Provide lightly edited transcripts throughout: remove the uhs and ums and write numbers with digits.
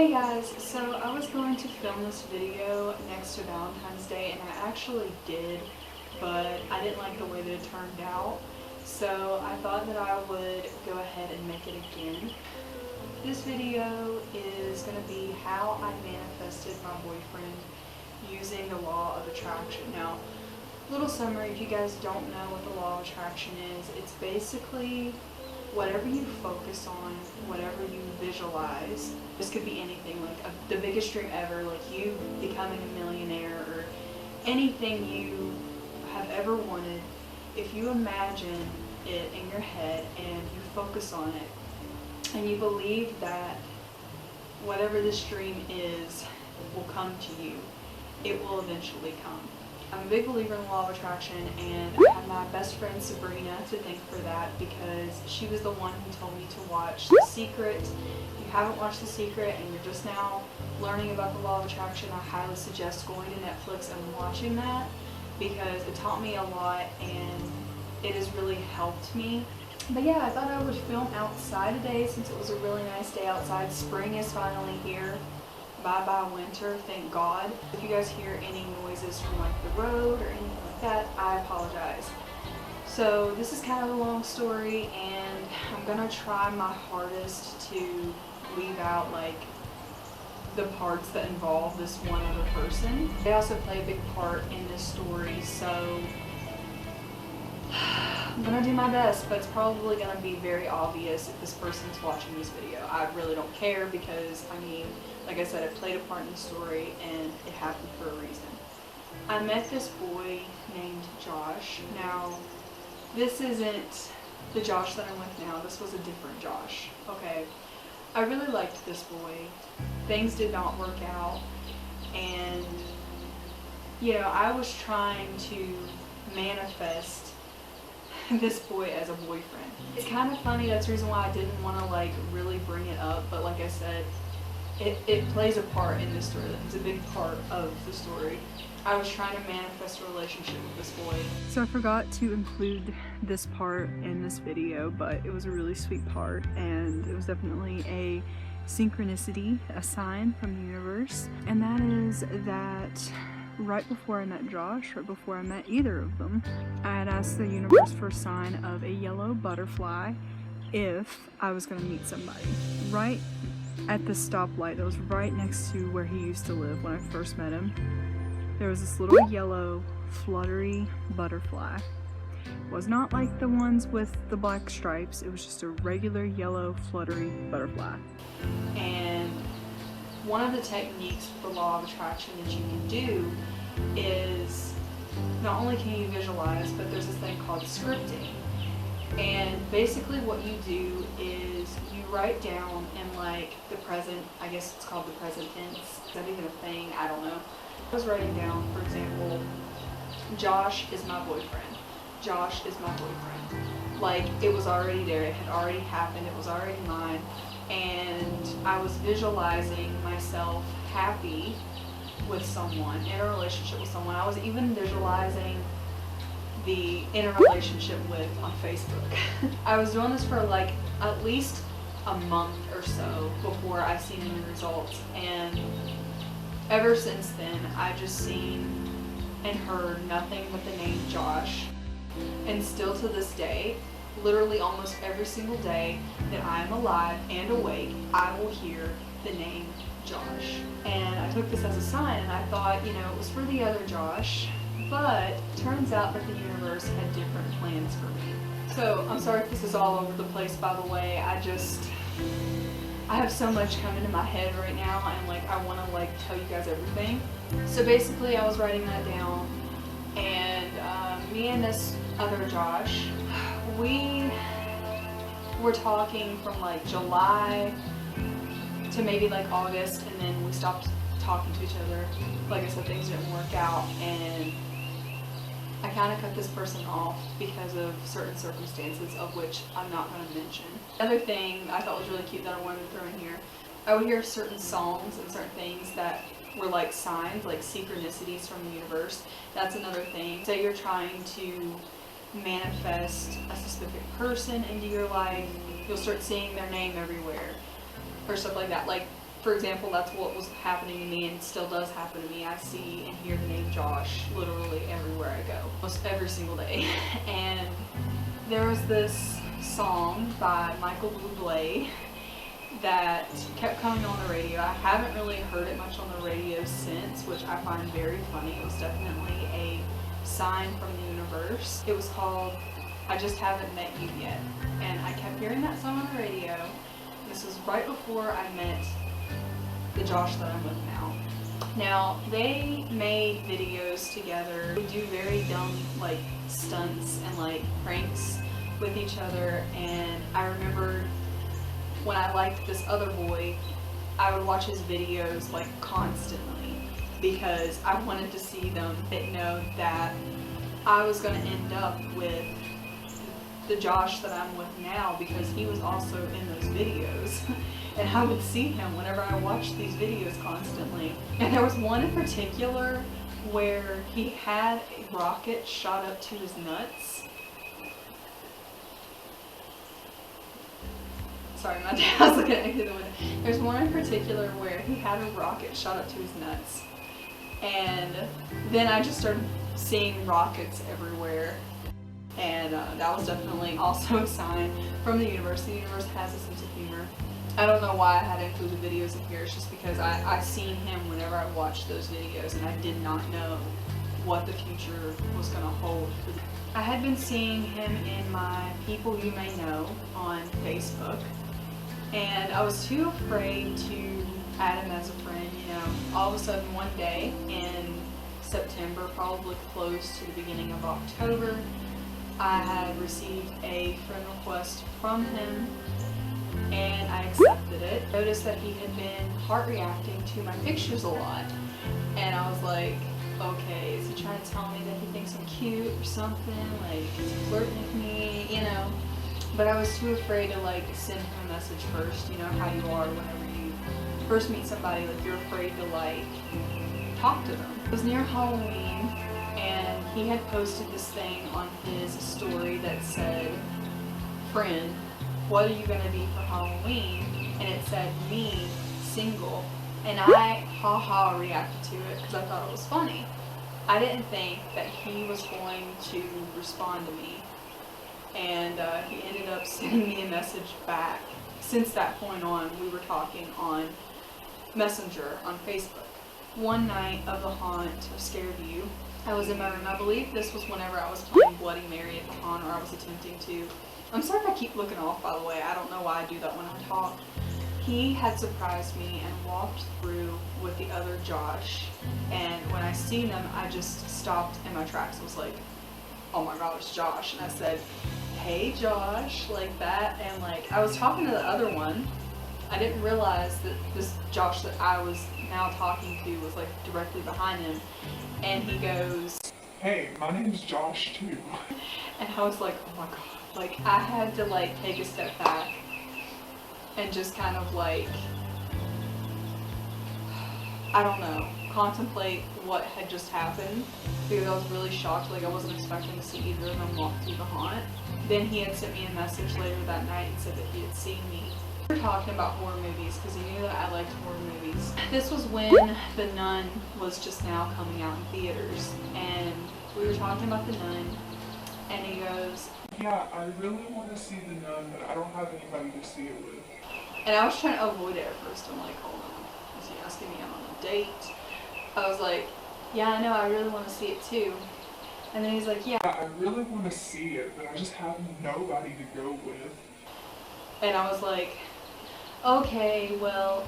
Hey guys, so I was going to film this video next to Valentine's Day, and I actually did, but I didn't like the way that it turned out, so I thought that I would go ahead and make it again. This video is going to be how I manifested my boyfriend using the law of attraction. Now, little summary, if you guys don't know what the law of attraction is, it's basically whatever you focus on, whatever you visualize. This could be anything, like the biggest dream ever, like you becoming a millionaire, or anything you have ever wanted. If you imagine it in your head and you focus on it and you believe that whatever this dream is will come to you, it will eventually come. I'm a big believer in the law of attraction, and I have my best friend Sabrina to thank for that, because she was the one who told me to watch The Secret. If you haven't watched The Secret and you're just now learning about the law of attraction, I highly suggest going to Netflix and watching that, because it taught me a lot and it has really helped me. But yeah, I thought I would film outside today since it was a really nice day outside. Spring is finally here. Bye-bye winter, thank God. If you guys hear any noises from like the road or anything like that, I apologize. So this is kind of a long story, and I'm gonna try my hardest to leave out like the parts that involve this one other person. They also play a big part in this story, so I'm gonna do my best, but it's probably gonna be very obvious if this person's watching this video. I really don't care, because I mean, like I said, it played a part in the story and it happened for a reason. I met this boy named Josh. Now, this isn't the Josh that I'm with now. This was a different Josh, okay? I really liked this boy. Things did not work out, and you know, I was trying to manifest this boy as a boyfriend. It's kind of funny, that's the reason why I didn't want to like really bring it up, but like I said, it plays a part in this story. It's a big part of the story. I was trying to manifest a relationship with this boy. So I forgot to include this part in this video, but it was a really sweet part, and it was definitely a synchronicity, a sign from the universe. And that is that right before I met Josh, right before I met either of them, I had asked the universe for a sign of a yellow butterfly if I was going to meet somebody. Right at the stoplight that was right next to where he used to live when I first met him, there was this little yellow fluttery butterfly. It was not like the ones with the black stripes, it was just a regular yellow fluttery butterfly. And one of the techniques for the law of attraction that you can do is, not only can you visualize, but there's this thing called scripting. And basically what you do is you write down in like the present, I guess it's called the present tense. Is that even a thing? I don't know. I was writing down, for example, Josh is my boyfriend. Josh is my boyfriend. Like, it was already there, it had already happened, it was already mine. And I was visualizing myself happy with someone, in a relationship with someone. I was even visualizing in a relationship with on Facebook. I was doing this for like at least a month or so before I seen any results, and ever since then I just seen and heard nothing but the name Josh. And still to this day, literally almost every single day that I am alive and awake, I will hear the name Josh. And I took this as a sign, and I thought, you know, it was for the other Josh. But turns out that the universe had different plans for me. So I'm sorry if this is all over the place, by the way. I have so much coming to my head right now, and like I want to like tell you guys everything. So basically I was writing that down, and me and this other Josh, we were talking from like July to maybe like August, and then we stopped talking to each other. Like I said, things didn't work out, and I kind of cut this person off because of certain circumstances, of which I'm not going to mention. Another thing I thought was really cute that I wanted to throw in here, I would hear certain songs and certain things that were like signs, like synchronicities from the universe. That's another thing. Say you're trying to manifest a specific person into your life, you'll start seeing their name everywhere, or stuff like that. Like for example, that's what was happening to me and still does happen to me. I see and hear the name Josh literally everywhere I go, almost every single day. And there was this song by Michael Bublé that kept coming on the radio. I haven't really heard it much on the radio since, which I find very funny. It was definitely a sign from the universe. It was called I Just Haven't Met You Yet. And I kept hearing that song on the radio. This was right before I met the Josh that I'm with now. Now, they made videos together. We do very dumb, like, stunts and, like, pranks with each other. And I remember when I liked this other boy, I would watch his videos, like, constantly because I wanted to see them. Didn't know that I was going to end up with the Josh that I'm with now because he was also in those videos. And I would see him whenever I watched these videos constantly. And there was one in particular where he had a rocket shot up to his nuts. Sorry, my dad was looking at me through the window. There's one in particular where he had a rocket shot up to his nuts. And then I just started seeing rockets everywhere. And that was definitely also a sign from the universe. The universe has a sense of humor. I don't know why I had included videos in here. It's just because I seen him whenever I watched those videos and I did not know what the future was going to hold. I had been seeing him in my People You May Know on Facebook, and I was too afraid to add him as a friend. You know, all of a sudden one day in September, probably close to the beginning of October, I had received a friend request from him and I accepted it. Noticed that he had been heart reacting to my pictures a lot, and I was like, okay, is he trying to tell me that he thinks I'm cute or something? Like, is he flirting with me, you know? But I was too afraid to, like, send him a message first, you know how you are whenever you first meet somebody, like, you're afraid to, like, talk to them. It was near Halloween, and he had posted this thing on his story that said, friend, what are you going to be for Halloween? And it said, me, single. And I, ha-ha, reacted to it because I thought it was funny. I didn't think that he was going to respond to me. And he ended up sending me a message back. Since that point on, we were talking on Messenger on Facebook. One night of the haunt of Scareview, I was in my room. I believe this was whenever I was playing Bloody Mary at the haunt, or I was attempting to. I'm sorry if I keep looking off, by the way. I don't know why I do that when I talk. He had surprised me and walked through with the other Josh, and when I seen him, I just stopped in my tracks. I was like, oh my god, it's Josh. And I said, hey Josh, like that. And like, I was talking to the other one. I didn't realize that this Josh that I was now talking to was like directly behind him. And he goes, hey, my name's Josh too. And I was like, oh my god. Like, I had to like take a step back and just kind of like, I don't know, contemplate what had just happened, because I was really shocked. Like, I wasn't expecting to see either of them walk through the haunt. Then he had sent me a message later that night and said that he had seen me. We were talking about horror movies because he knew that I liked horror movies. This was when The Nun was just now coming out in theaters, and we were talking about The Nun, and he goes, yeah, I really want to see The Nun, but I don't have anybody to see it with. And I was trying to avoid it at first. I'm like, hold on, is he asking me out on a date? I was like, yeah, I know, I really want to see it too. And then he's like, yeah, I really want to see it, but I just have nobody to go with. And I was like, okay, well,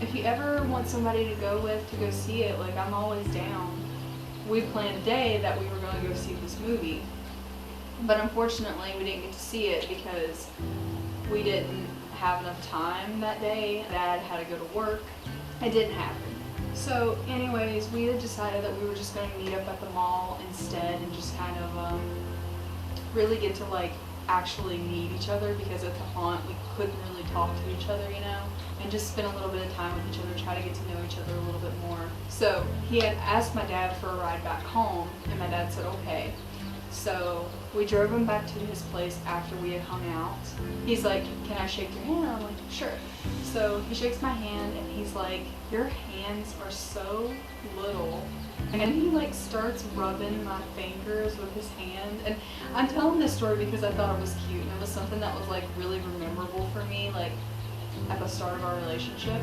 if you ever want somebody to go with to go see it, like, I'm always down. We planned a day that we were going to go see this movie. But unfortunately, we didn't get to see it because we didn't have enough time that day. Dad had to go to work. It didn't happen. So anyways, we had decided that we were just going to meet up at the mall instead and just kind of really get to like actually meet each other, because at the haunt we couldn't really talk to each other, you know, and just spend a little bit of time with each other, try to get to know each other a little bit more. So he had asked my dad for a ride back home, and my dad said okay. So we drove him back to his place after we had hung out. He's like, can I shake your hand? I'm like, sure. So he shakes my hand and he's like, your hands are so little. And then he like starts rubbing my fingers with his hand. And I'm telling this story because I thought it was cute and it was something that was like really memorable for me, like at the start of our relationship.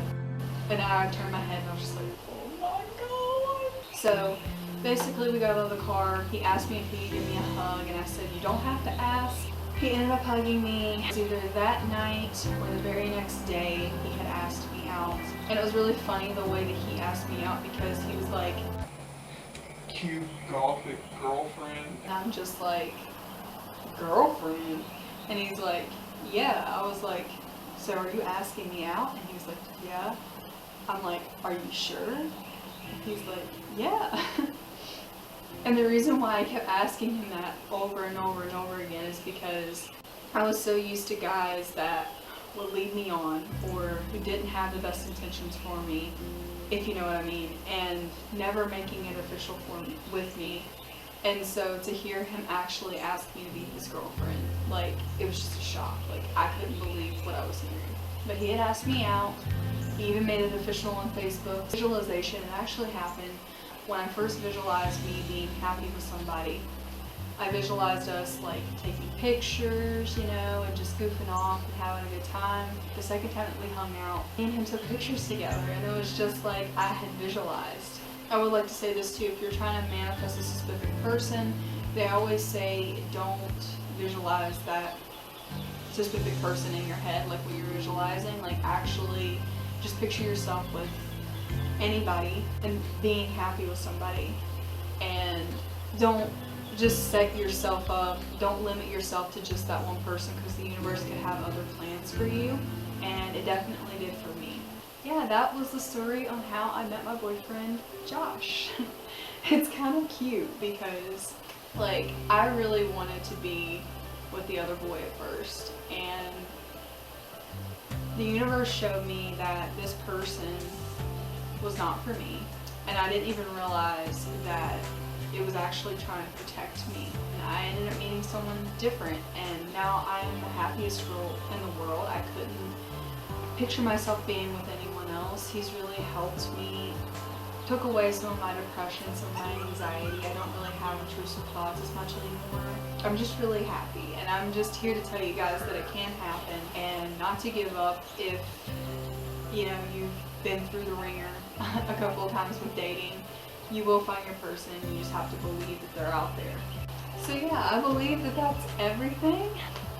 And I turned my head and I was just like, oh my god. So basically we got out of the car. He asked me if he could give me a hug and I said, you don't have to ask. He ended up hugging me. It was either that night or the very next day he had asked me out. And it was really funny the way that he asked me out because he was like, cute gothic girlfriend. and I'm just like, girlfriend? And he's like, yeah. I was like, so are you asking me out? And he was like, yeah. I'm like, are you sure? And he's like, yeah. And the reason why I kept asking him that over and over and over again is because I was so used to guys that would lead me on or who didn't have the best intentions for me, if you know what I mean, and never making it official with me. And so to hear him actually ask me to be his girlfriend, like, it was just a shock. Like, I couldn't believe what I was hearing. But he had asked me out. He even made it official on Facebook. Visualization, it actually happened when I first visualized me being happy with somebody. I visualized us like taking pictures, you know, and just goofing off and having a good time. The second time that we hung out, me and him took pictures together, and it was just like I had visualized. I would like to say this too, if you're trying to manifest a specific person, they always say don't visualize that specific person in your head like what you're visualizing. Like, actually just picture yourself with anybody and being happy with somebody, and don't just set yourself up, don't limit yourself to just that one person, because the universe could have other plans for you, and it definitely did for me. Yeah, that was the story on how I met my boyfriend, Josh. It's kind of cute because, like, I really wanted to be with the other boy at first, and the universe showed me that this person was not for me, and I didn't even realize that it was actually trying to protect me. And I ended up meeting someone different, and now I am the happiest girl in the world. I couldn't picture myself being with anyone else. He's really helped me, took away some of my depression, some of my anxiety. I don't really have intrusive thoughts as much anymore. I'm just really happy, and I'm just here to tell you guys that it can happen and not to give up if, you know, you've been through the ringer a couple of times with dating. You will find your person. You just have to believe that they're out there. So yeah, I believe that that's everything.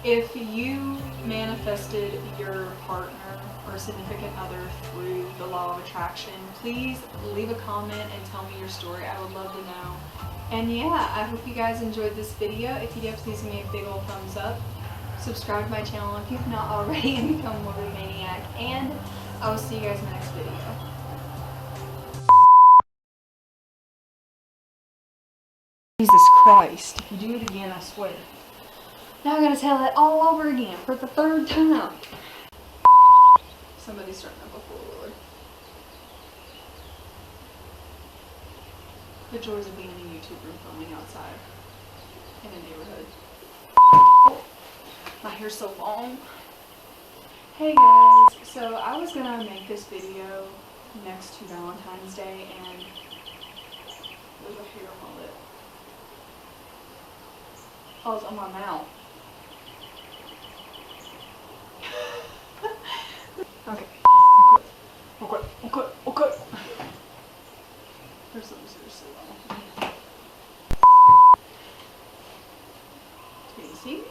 If you manifested your partner or significant other through the law of attraction, please leave a comment and tell me your story. I would love to know. And yeah, I hope you guys enjoyed this video. If you did, please give me a big old thumbs up. Subscribe to my channel if you've not already and become more of a maniac. And I will see you guys in the next video. Jesus Christ, if you do it again, I swear. Now I gotta tell it all over again for the third time. Somebody's starting up a four-wheeler. The joys of being in a YouTube room filming outside in a neighborhood. My hair's so long. Hey guys, so I was gonna make this video next to Valentine's Day, and there's a hair mullet. Oh, it's on my mouth. Okay. Okay. There's some seriously wrong. Can you see me?